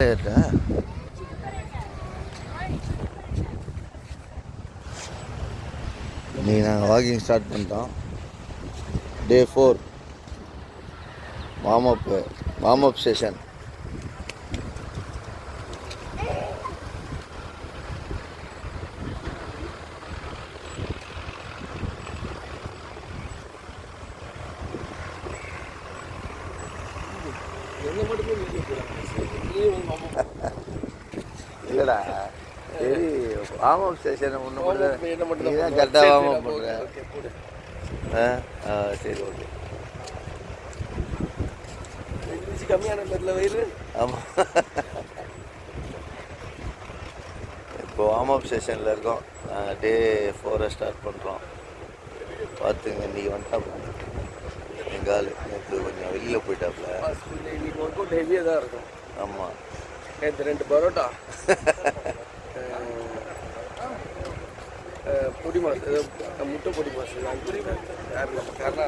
இன்னைக்கு நாங்கள் walking start பண்ணிட்டோம். டே 4 வார்ம் அப் செஷன். இல்லைடா, சரி வார்ம் அப் செஷன் ஒன்று மட்டும் நீ தான் கரெக்டாக வார்ம் அப் பண்ணுற. சரி, ஓகே. கம்மியான பேரில் வயிறு. ஆமாம், இப்போ வார்ம் அப் செஷனில் இருக்கோம். நாங்கள் டே 4 ஸ்டார்ட் பண்ணுறோம். பார்த்துங்க, இன்றைக்கி வந்துட்டாப்புல எங்கள் ஆள். நேற்று கொஞ்சம் வெளியில் போயிட்டாப்புல. இன்னைக்கு ஒர்க் அவுட் ஹெவியாக தான் இருக்கும். ஆமாம், நேற்று 2 பரோட்டா, பொடி மாசு, முட்டை பொடி மாசு. நான் யார் நம்ம கர்ணா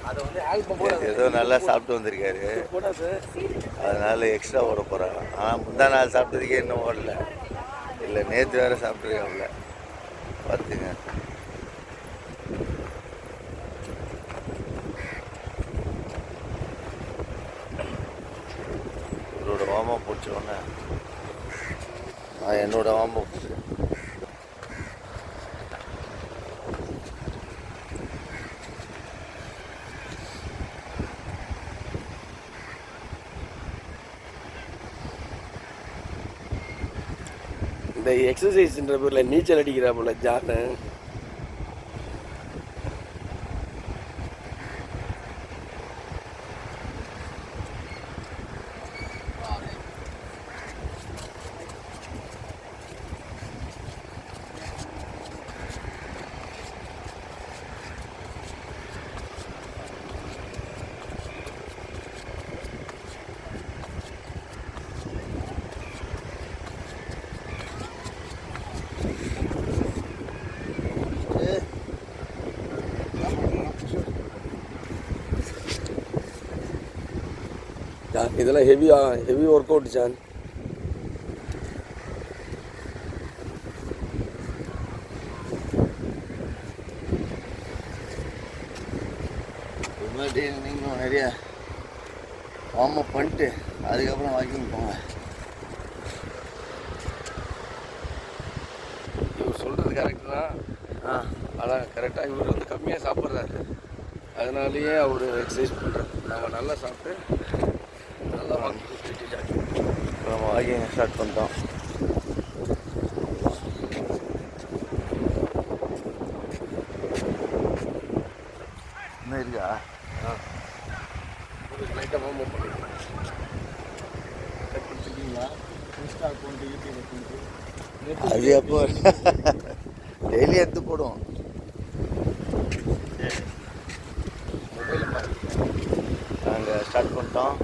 அதை வந்து ஆல்பம் போட ஏதோ நல்லா சாப்பிட்டு வந்திருக்காரு, போட்டா சார். அதனால எக்ஸ்ட்ரா ஓட போகிறாங்க. ஆனால் முந்தா நாள் சாப்பிட்டதுக்கே இன்னும் ஓடல. இல்லை, நேற்று வேறு சாப்பிட்ருக்காப்புல. பார்த்துங்க. இவரோட வார்ம் அப் பிடிச்சோன்னே நான் என்னோட வார்ம் அப் பிடிச்சேன். இந்த எக்ஸசைஸ்ன்ற பேரில் நீச்சல் அடிக்கிறாப்புல ஜானு. இதெல்லாம் ஹெவி ஒர்க் அவுட் ஜான். இது மாதிரி நீங்களும் நிறைய வார்ம் அப் பண்ணிட்டு அதுக்கப்புறம் வாக்கிங் போங்க. இவர் சொல்கிறது கரெக்டு தான். அதான் கரெக்டாக இவர் வந்து கம்மியாக சாப்பிட்றாரு, அதனாலேயே அவர் எக்ஸசைஸ் பண்ணுறாரு. நம்ம நல்லா சாப்பிட்டு நல்லா வாக்கிங் இப்போ நம்ம வாக்கிங் ஸ்டார்ட் பண்ணிட்டோம். இன்னும் இருக்கா? லைட்டாக வார்ம் அப் பண்ணிக்கலாம். அது எப்போ டெய்லி எடுத்து போடுவோம். நாங்கள் ஸ்டார்ட் பண்ணிட்டோம்.